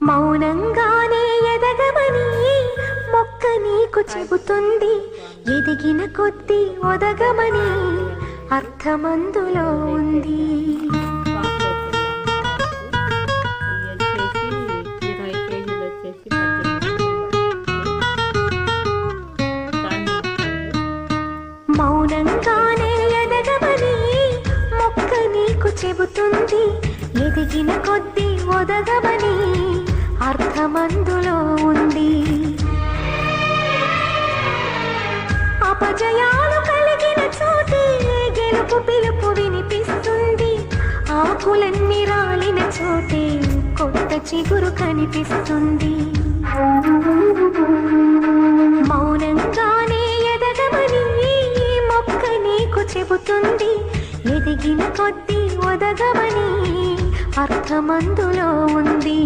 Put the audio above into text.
మౌనంగానే ఎదగమని మొక్క నీకు చెబుతుంది. ఎదిగిన కొద్దీ ఒదగమని అర్థమందులో ఉంది. మౌనంగానే ఎదగమని మొక్క నీకు చెబుతుంది. ఎదిగిన కొద్దీ ఒదగమని అర్థమందులో ఉంది. అపజయాలు కలిగిన చోటే గెలుపు పిలుపు వినిపిస్తుంది. ఆకులన్నీ రాలిన చోటే కొత్త చిగురు కనిపిస్తుంది. మౌనంగానే ఎదగమని మొక్క నీకు చెబుతుంది. ఎదిగిన కొద్దీ ఒదగమని అర్థమందులో ఉంది.